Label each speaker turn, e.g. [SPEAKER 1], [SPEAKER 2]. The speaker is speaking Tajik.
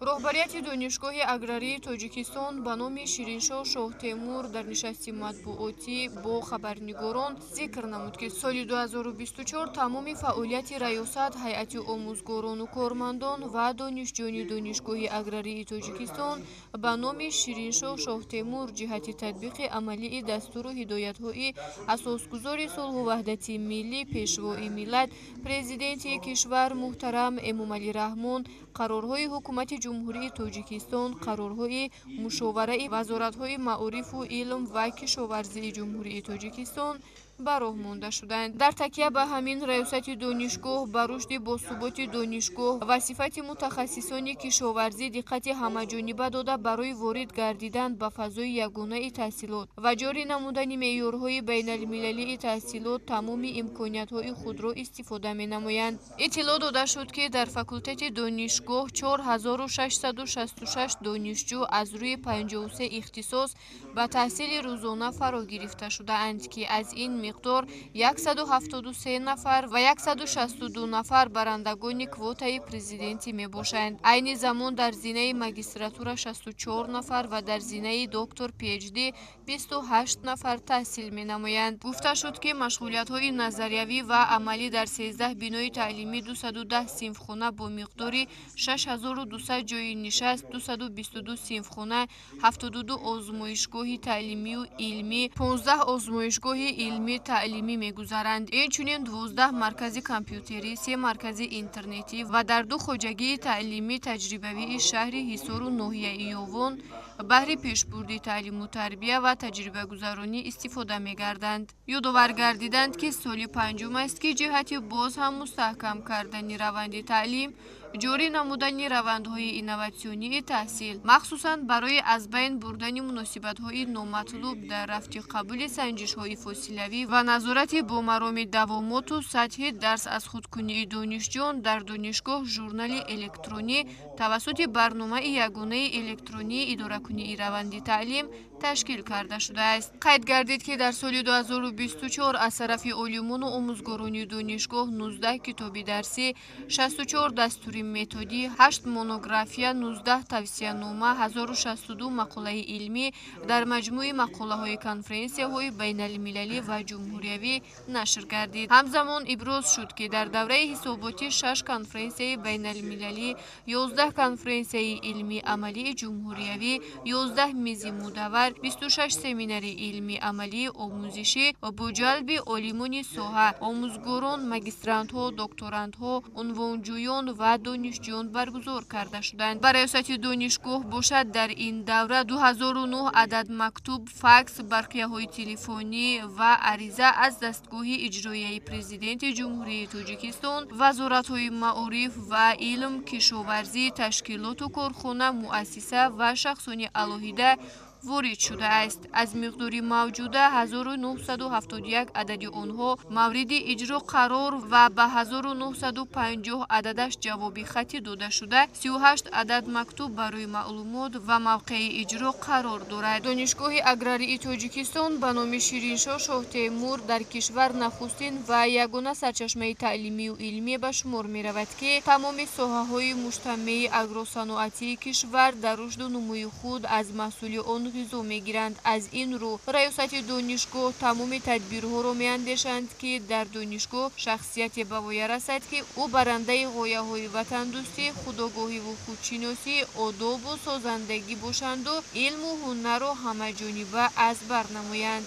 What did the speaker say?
[SPEAKER 1] роҳбарияти донишгоҳи аграрии тоҷикистон ба номи Шириншоҳ Шоҳтемур дар нишасти матбуотӣ бо хабарнигорон зикр намуд, ки соли 2024 тамоми фаъолияти раёсат, ҳайати омӯзгорону кормандон ва донишҷӯёни донишгоҳи аграрии тоҷикистон ба номи Шириншоҳ Шоҳтемур ҷиҳати татбиқи амалии дастуру ҳидоятҳои асосгузори сулҳу ваҳдати миллӣ, пешвои миллат, президенти кишвар муҳтарам Эмомалӣ Раҳмон, қарорҳои ҳукумати ҷумҳурии Тоҷикистон, қарорҳои мушовараи вазоратҳои маърифу илм ва кишоварзии ҷумҳурии Тоҷикистон ба роҳ монда шуданд. Дар такя ба ҳамин раёсати донишгоҳ ба рушди босуботи донишгоҳ ва сифати мутахассисони кишоварзӣ диққати ҳамаҷониба дода барои ворид гардидан ба фазои ягонаи таҳсилот ва ҷорӣ намудани меъёрҳои байналмилалии таҳсилот тамоми имкониятҳои худро истифода менамоянд. Иттилоъ дода шуд, ки дар факултати донишгоҳ 4666 донишҷӯ аз рӯи 53 ихтисос ба таҳсили рӯзона фаро гирифта шудаанд, ки аз ин миқдор 173 нафар ва 162 нафар барандагони квотаи президентӣ мебошанд. Айни замон дар зинаи магистратура 64 нафар ва дар зинаи доктор PhD 28 нафар таҳсил менамоянд. Гуфта шуд, ки машғулиятҳои назариявӣ ва амалӣ дар 13 бинои таълимӣ 210 синфхона бо миқдори 6200 ҷойи нишаст, 222 синфхона, 72 озмоишгоҳи таълимию илмӣ, 15 озмоишгоҳи илмӣ таълимӣ мегузаранд. Инчунин 12 маркази компютерӣ, 3 маркази интернетӣ ва дар 2 хоҷагии таълимӣ таҷрибавии шаҳри Ҳисору ноҳияи Ёвон баҳри пешбурди таълиму тарбия ва таҷрибагузаронӣ истифода мегарданд. Ёдовар гардиданд, ки соли панҷум аст, ки ҷиҳати боз ҳам мустаҳкам кардани раванди таълим, ҷорӣ намудани равандҳои инноватсионии таҳсил, махсусан барои аз байн бурдани муносибатҳои номатлуб дар рафти қабули санҷишҳои фосилавӣ ва назорати бо мароми давомоту сатҳи дарс аз худкунии донишҷӯён дар донишгоҳ журнали электронӣ тавассути барномаи ягонаи электронии идоракунии раванди таълим ташкил карда шудааст. Қайд гардид, ки дар соли 2024 аз тарафи олимону омӯзгорони донишгоҳ 19 китоби дарсӣ, 64 дастури методӣ, 8 монография, 19 тавсиянома, 1062 мақолаи илмӣ дар маҷмӯи мақолаҳои конференсияҳои байналмилалӣ ва ҷумҳуриявӣ нашр гардид. Ҳамзамон иброз шуд, ки дар давраи ҳисоботӣ 6 конференсияи байналмилалӣ, 11 конференсияи илмӣ амалии ҷумҳуриявӣ, 11 мизи мудаввар, 26 семинари илмӣ амалии омӯзишӣ бо ҷалби олимони соҳа, омӯзгорон, магистрантҳо, докторантҳо, унвонҷӯён ва донишҷӯён баргузор карда шуданд. Ба раёсати донишгоҳ бошад дар ин давра 2009 адад мактуб, факс, барқияҳои телефонӣ ва ариза аз дастгоҳи иҷроияи президенти ҷумҳурии Тоҷикистон, вазоратҳои маъриф ва илм, кишоварзӣ, ташкилоту корхона, муассиса ва шахсони алоҳида ворид шудааст. Аз миқдори мавҷуда 1971 адади онҳо мавриди иҷро қарор ва ба 1950 ададаш ҷавоби хатӣ дода шуда, 38 адад мактуб барои маълумот ва мавқеи иҷро қарор дорад. Донишгоҳи аграрии Тоҷикистон ба номи Шириншоҳ Шоҳтемур дар кишвар нахустин ва ягона сарчашмаи таълимию илмӣ ба шумор меравад, ки тамоми соҳаҳои муҷтамаи агросаноатии кишвар дар рушду нумӯи худ аз маҳсули он ғизо мегиранд. Аз ин рӯ раёсати донишгоҳ тамоми тадбирҳоро меандешанд, ки дар донишгоҳ шахсияте ба воя расад, ки ӯ барандаи ғояҳои ватандӯстӣ, худогоҳиву худшиносӣ, одобу созандагӣ бошанду илму ҳунарро ҳамаҷониба аз бар намоянд.